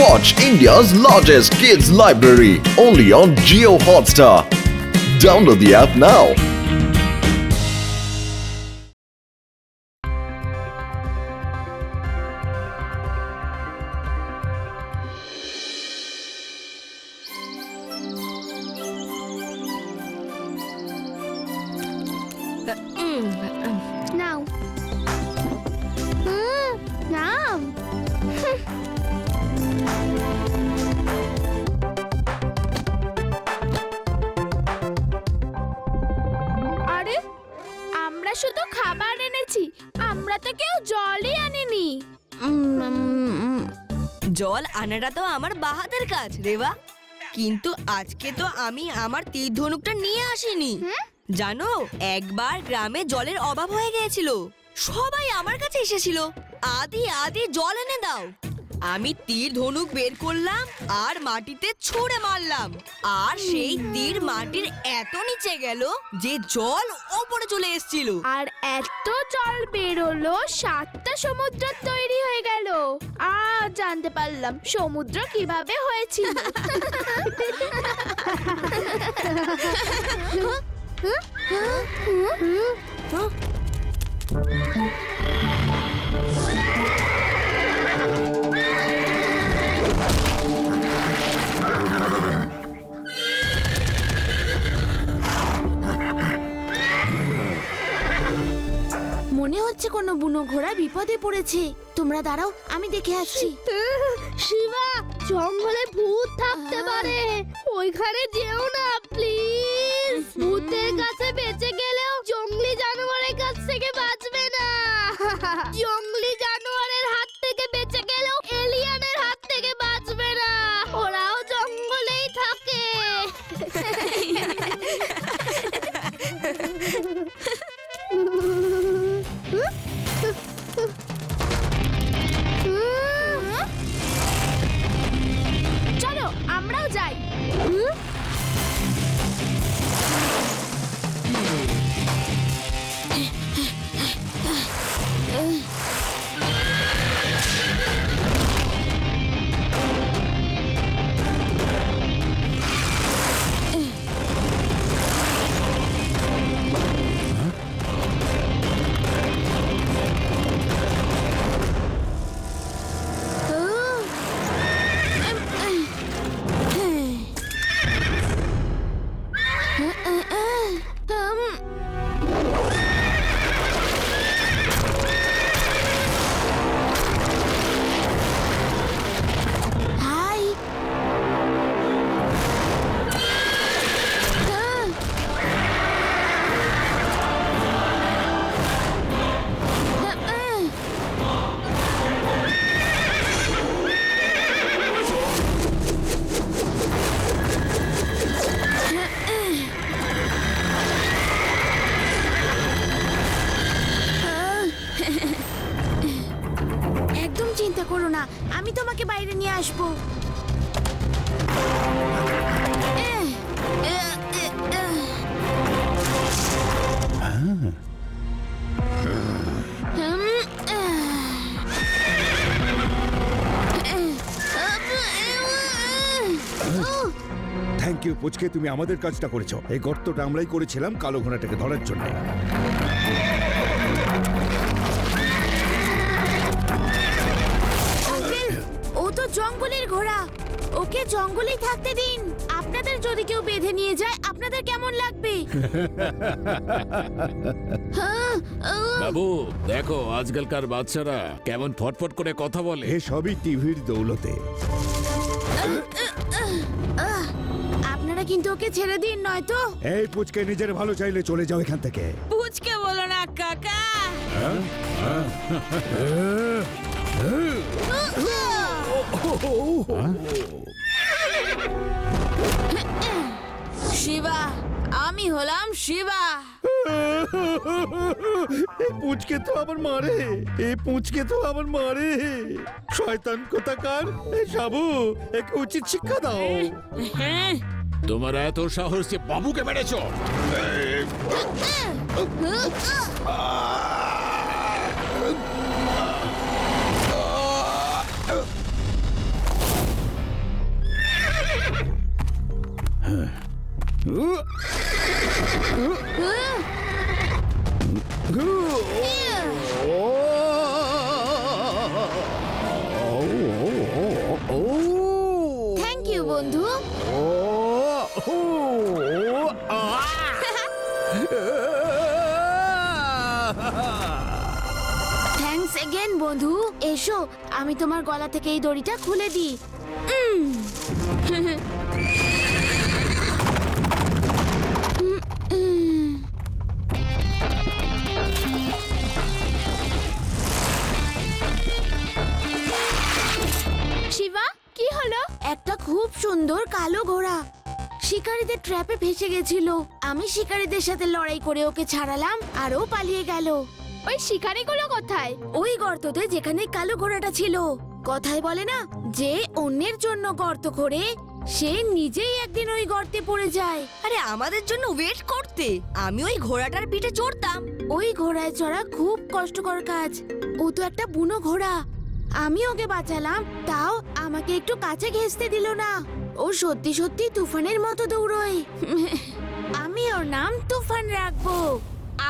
Watch India's largest kids library only on Jio Hotstar. Download the app now. Now. Now. আরে আমরা শুধু খাবার এনেছি, আমরা তো কেউ জলই আনিনি। জল আনাটা তো আমার বাহাতের কাজ রেবা, কিন্তু আজকে তো আমি আমার তীর ধনুকটা নিয়ে আসিনি। জানো, একবার গ্রামে জলের অভাব হয়ে গিয়েছিল, সবাই আমার কাছে এসেছিল, আদি আদি জল এনে দাও। আমি তীর ধনুক বের করলাম আর মাটিতে ছুঁড়ে মারলাম, আর সেই তীর মাটির এত নিচে গেল যে জল ওপরে চলে এসেছিল। আর এত জল বেরোলো 7টা সমুদ্র তৈরি হয়ে গেল। জানতে পারলাম সমুদ্র কিভাবে হয়েছিল। মনে হচ্ছে কোনো বুনো ঘোড়া বিপদে পড়েছে। তোমরা দাঁড়াও, আমি দেখে আসছি। শিবা, জঙ্গলে ভূত থাকতে পারে, ওইখানে যেও না প্লিজ। ভূতের কাছে বেঁচে গেলেও জঙ্গলি জানোয়ারের কাছ থেকে বাঁচবে না। জঙ্গলি জানোয়ারের হাত থেকে বেঁচে গেলেও এলিয়ানের হাত থেকে বাঁচবে না, ওরাও জঙ্গলেই থাকে। চলো আমরাও যাই। একদম চিন্তা করো না, আমি তোমাকে বাইরে নিয়ে আসবো। থ্যাংক ইউ পুচকে, তুমি আমাদের কাজটা করেছো। এই গর্তটা আমরাই করেছিলাম কালো ঘোড়াটাকে ধরার জন্য। ও তো জঙ্গলের ঘোড়া, ওকে জঙ্গলেই থাকতে দিন। আপনাদের যদি কেউ বেঁধে নিয়ে যায় আপনাদের কেমন লাগবে? বাবু দেখো, আজকালকার বাচ্চারা কেমন ফটফট করে কথা বলে। এ সবই টিভির দৌলতে। আপনারা কিন্তু ওকে ছেড়ে দিন, নয়তো। এই পুচকে, নিজের ভালো চাইলে চলে যাও এখান থেকে। পুচকে বলো না কাকা। শিবা, আমি হলাম শিবা। এই পুচকে তো আবার মারে, এই পুচকে তো আবার মারে। শয়তান কোথাকার! এই সাবু, একে উচিত শিক্ষা দাও। তোমার এত সাহস যে বাবুকে মেরেছো? থ্যাংক ইউ বন্ধু। থ্যাঙ্কস এগেন বন্ধু। এসো আমি তোমার গলা থেকে এই দড়িটা খুলে দিই। শিবা কি হলো? একটা খুব সুন্দর কালো ঘোড়া শিকারীদের ট্র্যাপে ফেসে গেছিল। আমি শিকারীদের সাথে লড়াই করে ওকে ছাড়ালাম আর ও পালিয়ে গেল। ওই শিকারীগুলো কোথায়? ওই গর্ততে যেখানে কালো ঘোড়াটা ছিল। কথায় বলে না, যে অন্যের জন্য গর্ত করে সে নিজেই একদিন ওই গর্তে পড়ে যায়। আরে আমাদের জন্য ওয়েট করতে আমি ওই ঘোড়াটার পিঠে চড়তাম। ওই ঘোড়ায় চড়া খুব কষ্টকর কাজ। ও তো একটা বুনো ঘোড়া। আমি ওকে বাঁচালাম, তাও আমাকে একটু কাছে ঘেঁষতে দিল না। ও সত্যি সত্যি তুফানের মতো দৌড়য়। আমি ওর নাম তুফান রাখবো।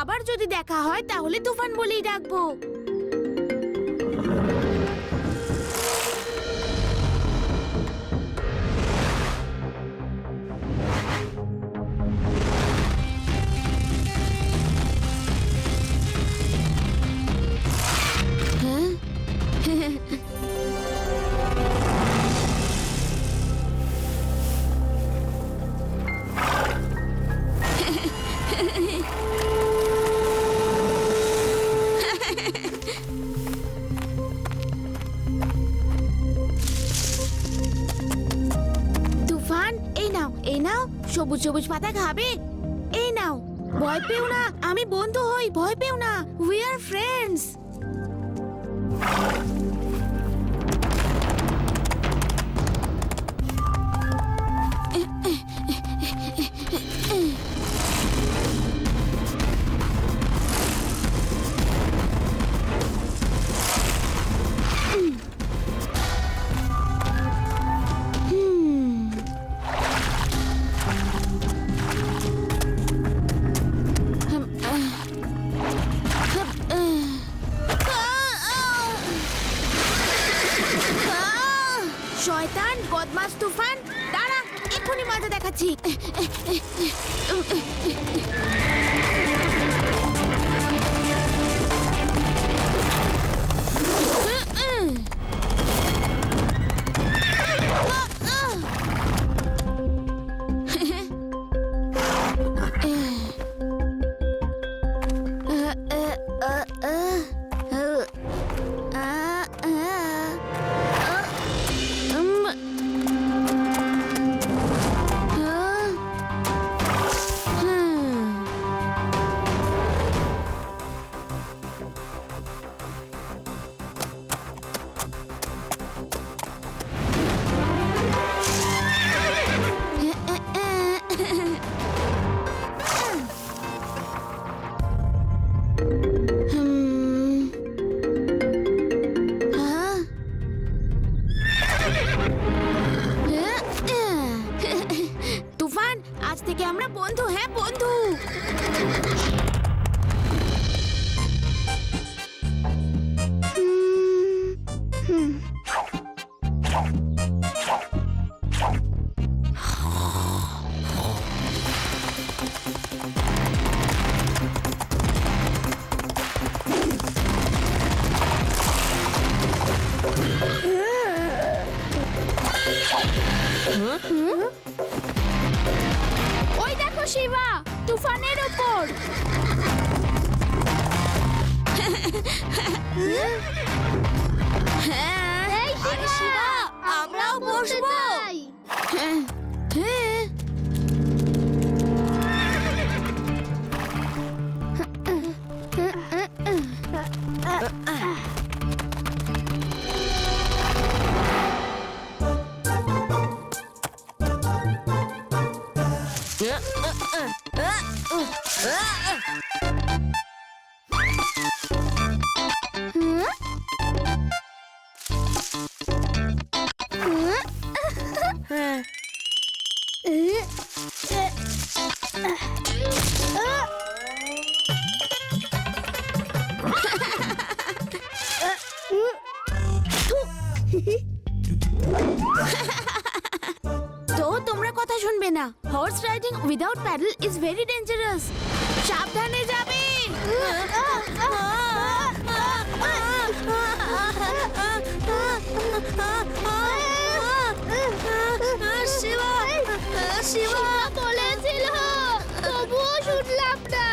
আবার যদি দেখা হয় তাহলে তুফান বলেই ডাকবো। তুফান এই নাও সবুজ সবুজ পাতা খাবে। এই নাও, ভয় পেও না, আমি বন্ধু হই, ভয় পেও না। We are friends. শয়তান বদমাস তুফান, দাঁড়া, এক্ষুনি মজা দেখাচ্ছি। তুফান, আজ থেকে আমরা বন্ধু। হ্যাঁ বন্ধু। ওই দেখো শিবা, তুফানের উপর। আরে শিবা, আমরাও বসবো। হ্যাঁ। তো তোমরা কথা শুনবে না। Horse riding without paddle is very dangerous. সাবধানে যাবে। শিবা বলেছিল, তবুও শুনলাম না।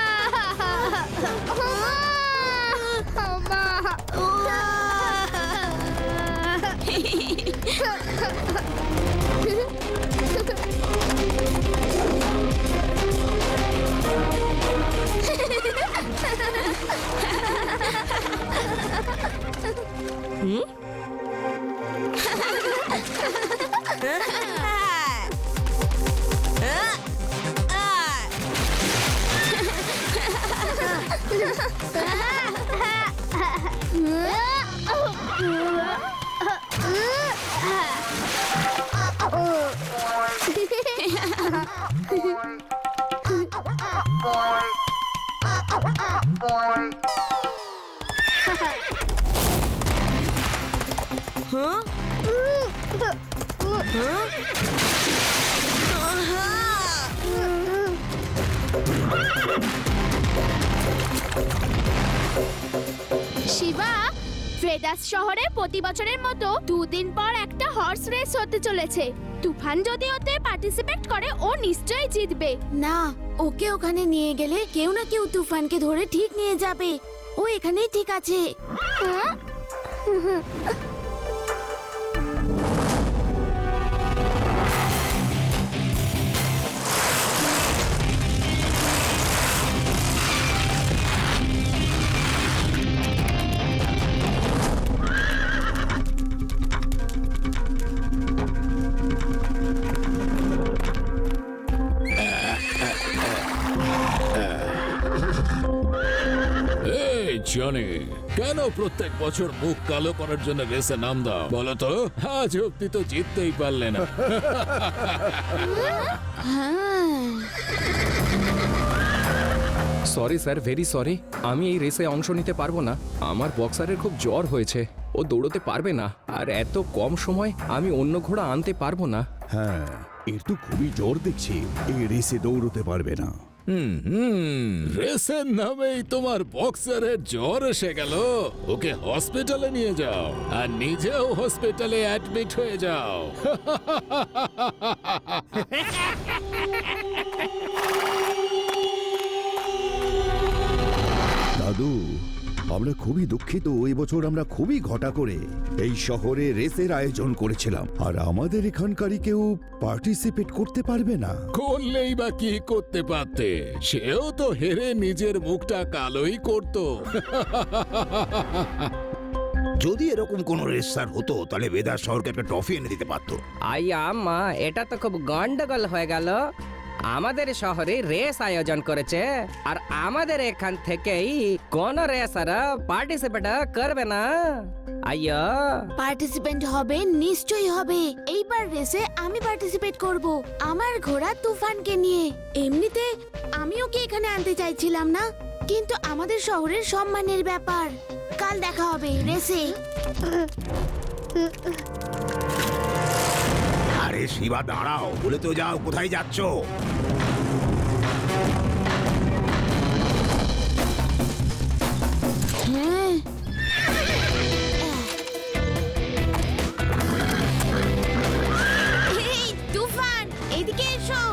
শিবা, ভেদাস শহরে প্রতি বছরের মতো 2 দিন পর একটা হর্স রেস হতে চলেছে। তুফান যদি ওতে পার্টিসিপেট করে ও নিশ্চয়ই জিতবে। না, ওকে ওখানে নিয়ে গেলে কেউ না কেউ তুফানকে ধরে ঠিক নিয়ে যাবে। ও এখানেই ঠিক আছে। এই জনি, কেন প্রত্যেক বছর মুখ কালো করার জন্য রেসে নাম দাও বলো তো? আজ অব্দি তো জিততেই পারলে না। Sorry sir, very sorry. আমি এই রেসে অংশ নিতে পারবো না। আমার বক্সারের খুব জ্বর হয়েছে, ও দৌড়তে পারবে না। আর এত কম সময় আমি অন্য ঘোড়া আনতে পারবো না। হ্যাঁ, এর তো খুবই জোর দেখছি। এই রেসে দৌড়তে পারবে না। রেসের নামেই তোমার বক্সারের জ্বর এসে গেল। ওকে হসপিটালে নিয়ে যাও আর নিজেও হসপিটালে অ্যাডমিট হয়ে যাও। দাদু, আমরা খুবই দুঃখিত। এই বছর আমরা খুবই ঘটা করে এই শহরে রেসের আয়োজন করেছিলাম, আর আমাদের এখানকারই কেউ পার্টিসিপেট করতে পারবে না। করলেই বা কি করতে পারতে? সেও তো হেরে নিজের মুখটা কালোই করতো। যদি এরকম কোন রেসার হতো তাহলে বেদার শহরকে একটা ট্রফি এনে দিতে পারতো। আইয়া মা, এটা তো খুব গন্ডগোল হয়ে গেল। আমাদের শহরে রেস আয়োজন করেছে আর আমাদের এখান থেকেই কোন রেসার পার্টিসিপেট করবে না। আইয়া পার্টিসিপেন্ট হবে, নিশ্চয়ই হবে। এইবার রেসে আমি পার্টিসিপেট করব আমার ঘোড়া তুফানকে নিয়ে। এমনিতে আমিও কি এখানে আনতে চাইছিলাম না, কিন্তু আমাদের শহরের সম্মানের ব্যাপার। কাল দেখা হবে রেসে। আরে শিবা, দাঁড়াও, বলে তো যাও, কোথায় যাচ্ছো? হ্যাঁ, এই তুফান, এদিকে এসো।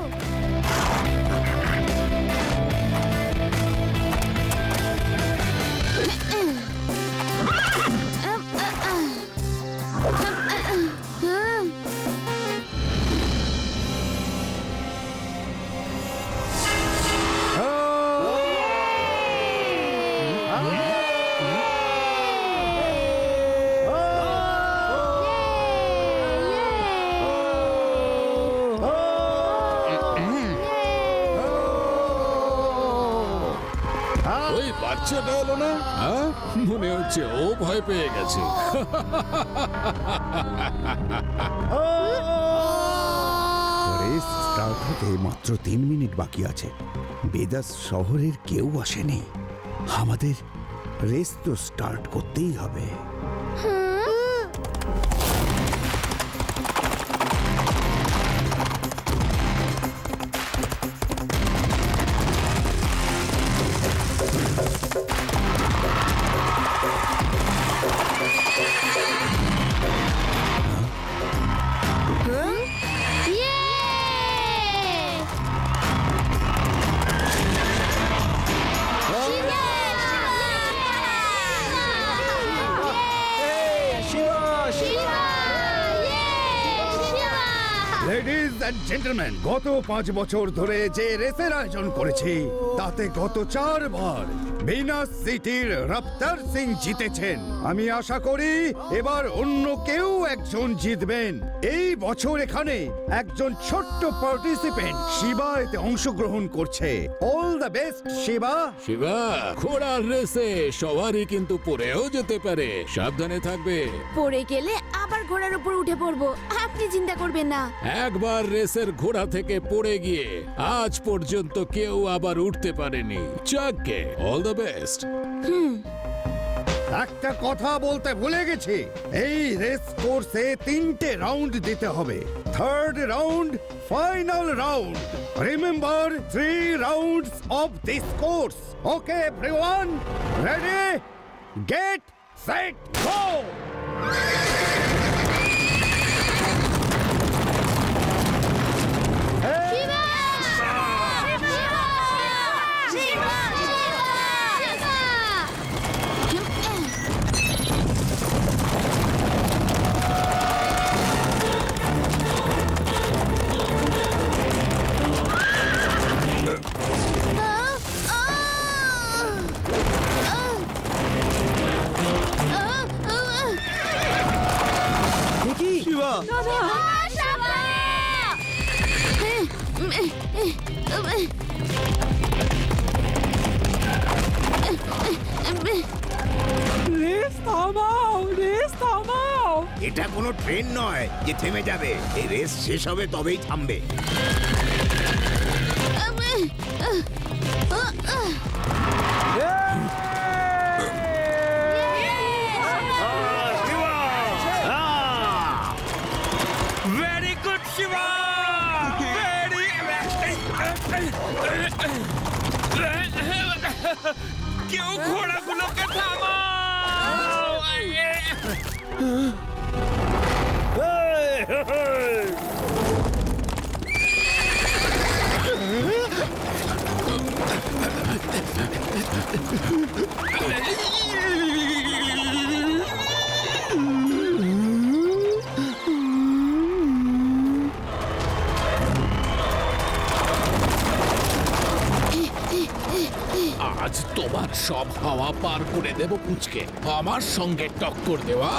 ওই বাচ্চাটা এলো না? হ্যাঁ, মনে হচ্ছে ও ভয় পেয়ে গেছে। রেস স্টার্ট হতে মাত্র 3 মিনিট বাকি আছে। বেদাস শহরের কেউ আসেনি। আমাদের রেস তো স্টার্ট করতেই হবে। লেডিজ এন্ড জেন্টলম্যান, গত 5 বছর ধরে যে রেসের আয়োজন করেছি তাতে গত 4 বার ভিনাস সিটির রফতার সিং জিতেছেন। আমি আশা করি এবার অন্য কেউ একজন জিতবেন। এই বছর এখানে একজন ছোট্ট পার্টিসিপেন্ট শিবা এতে অংশগ্রহণ করছে। All the best Shiba. Shiba, ঘোড়ার রেসে সবারই কিন্তু পড়েও যেতে পারে, সাবধানে থাকবে। পড়ে গেলে আবার ঘোড়ার উপর উঠে পড়বো, আপনি চিন্তা করবেন না। একবার রেসের ঘোড়া থেকে পড়ে গিয়ে আজ পর্যন্ত কেউ আবার উঠতে পারেনি। যাকে অল দ্য বেস্ট। একটা কথা বলতে ভুলে গেছি, এই রেস কোর্সে 3টে রাউন্ড দিতে হবে। Third round final round. Remember 3 rounds of this course. Okay everyone, ready, get set, go. এটা কোনো ট্রেন নয় যে থেমে যাবে। এই রেস শেষ হবে তবেই থামবে। ভেরি গুড শিবা, কেউ ঘোড়াগুলোকে থামাও। আজ তোমার সব হাওয়া পার করে দেব পুচকে। আমার সঙ্গে টক্কর দেওয়া।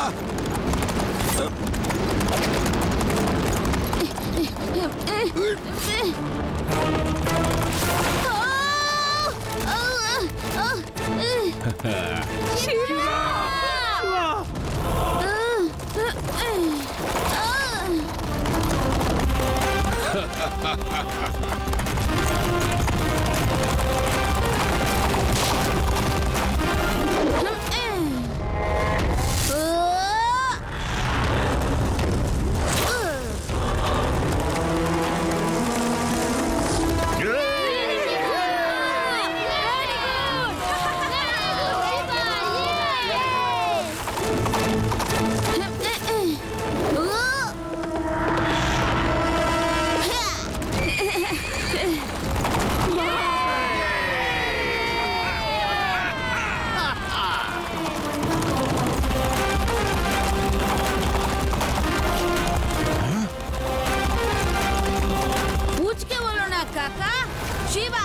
শিবা,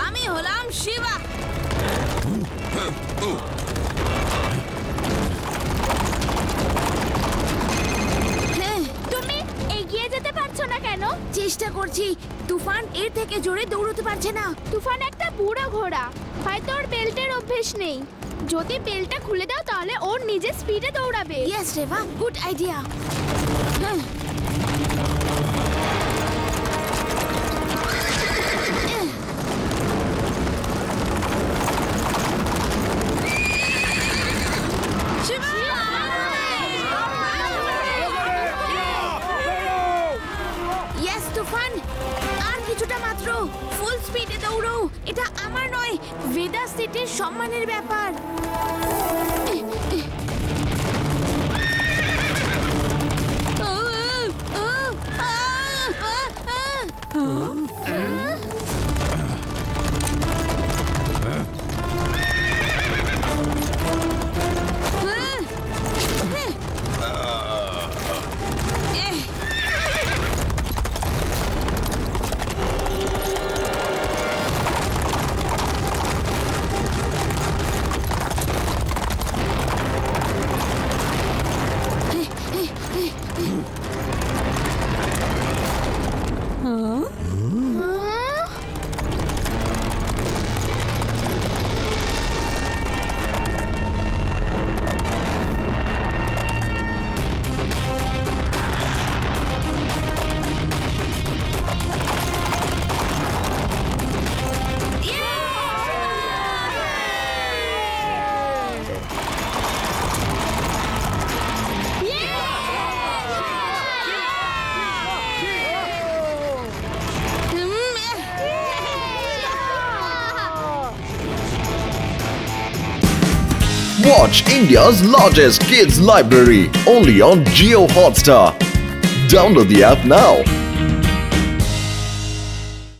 আমি হলাম শিবা। তুমি এগিয়ে যেতে পারছো না কেন? চেষ্টা করছি। তুফান এর থেকে জোরে দৌড়তে পারছে না। তুফান একটা বুড়ো ঘোড়া, হয়তো ওর বেল্টের অভ্যেস নেই। যদি বেল্টটা খুলে দাও তাহলে ওর নিজের স্পিডে দৌড়াবে। Yes Reba, good idea. Tufan, আর কিছুটা মাত্র। ফুল স্পিডে দৌড়ো। এটা আমার নয়, ভেদা সিটির সম্মানের ব্যাপার। Watch India's largest kids library only on Geo Hotstar. Download the app now.